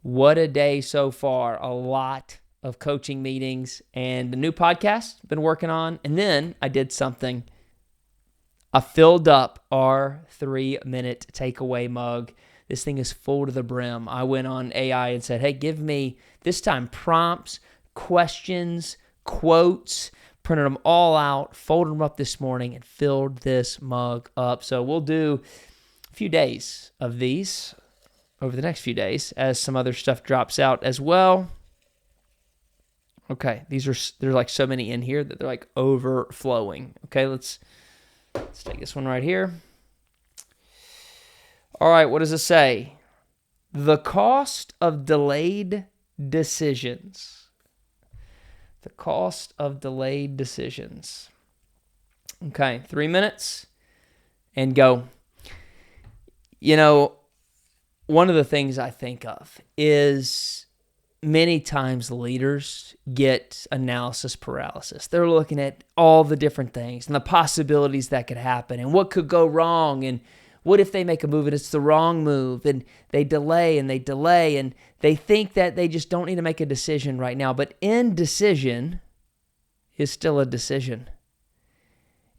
What a day so far. A lot of coaching meetings and a new podcast I've been working on. And then I did something. I filled up our 3-minute takeaway mug. This thing is full to the brim. I went on AI and said, hey, give me this time prompts, questions, quotes, printed them all out, folded them up this morning, and filled this mug up. So we'll do a few days of these over the next few days as some other stuff drops out as well. Okay, there's like so many in here that they're like overflowing. Okay, let's take this one right here. All right, what does it say? The cost of delayed decisions. The cost of delayed decisions. Okay, 3 minutes and go. You know, one of the things I think of is many times leaders get analysis paralysis. They're looking at all the different things and the possibilities that could happen and what could go wrong and what if they make a move and it's the wrong move, and they delay and they think that they just don't need to make a decision right now. But indecision is still a decision.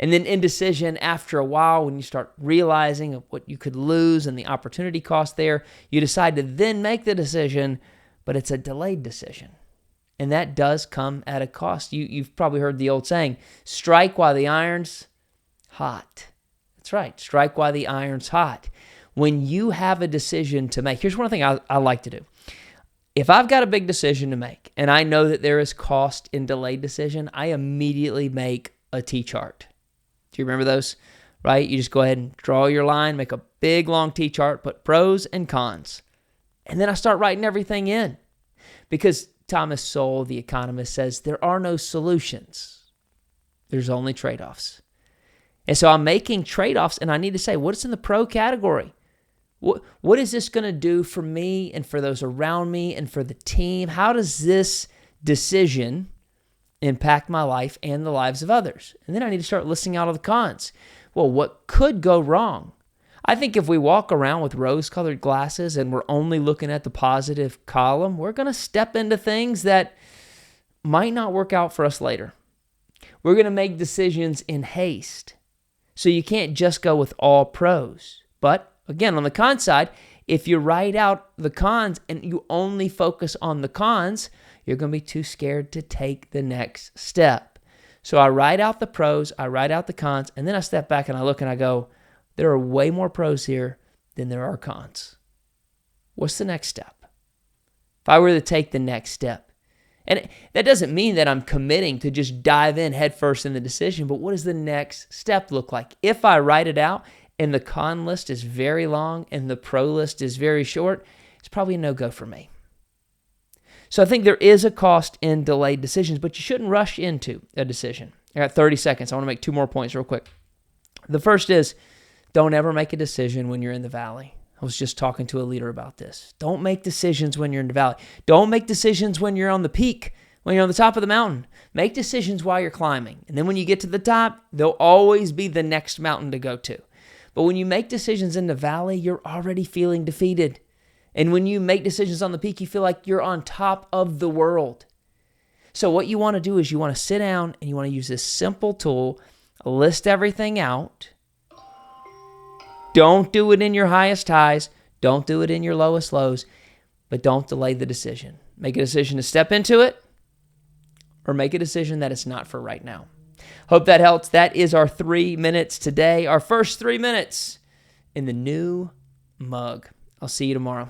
And then indecision, after a while, when you start realizing of what you could lose and the opportunity cost there, you decide to then make the decision, but it's a delayed decision. And that does come at a cost. You've probably heard the old saying, strike while the iron's hot. That's right, strike while the iron's hot. When you have a decision to make, here's one thing I like to do. If I've got a big decision to make, and I know that there is cost in delayed decision, I immediately make a T-chart. Do you remember those? Right? You just go ahead and draw your line, make a big, long T-chart, put pros and cons. And then I start writing everything in. Because Thomas Sowell, the economist, says there are no solutions. There's only trade-offs. And so I'm making trade-offs, and I need to say, what's in the pro category? What is this going to do for me and for those around me and for the team? How does this decision impact my life and the lives of others? And then I need to start listing out all the cons. Well, what could go wrong? I think if we walk around with rose-colored glasses and we're only looking at the positive column, we're going to step into things that might not work out for us later. We're going to make decisions in haste. So you can't just go with all pros. But again, on the con side, if you write out the cons and you only focus on the cons, you're going to be too scared to take the next step. So I write out the pros, I write out the cons, and then I step back and I look and I go, there are way more pros here than there are cons. What's the next step? If I were to take the next step, and that doesn't mean that I'm committing to just dive in headfirst in the decision, but what does the next step look like? If I write it out and the con list is very long and the pro list is very short, it's probably a no-go for me. So I think there is a cost in delayed decisions, but you shouldn't rush into a decision. I got 30 seconds. I want to make 2 more points real quick. The first is, don't ever make a decision when you're in the valley. I was just talking to a leader about this. Don't make decisions when you're in the valley. Don't make decisions when you're on the peak, when you're on the top of the mountain. Make decisions while you're climbing. And then when you get to the top, there'll always be the next mountain to go to. But when you make decisions in the valley, you're already feeling defeated. And when you make decisions on the peak, you feel like you're on top of the world. So what you want to do is you want to sit down and you want to use this simple tool, list everything out. Don't do it in your highest highs. Don't do it in your lowest lows. But don't delay the decision. Make a decision to step into it or make a decision that it's not for right now. Hope that helps. That is our 3 minutes today. Our first 3 minutes in the new mug. I'll see you tomorrow.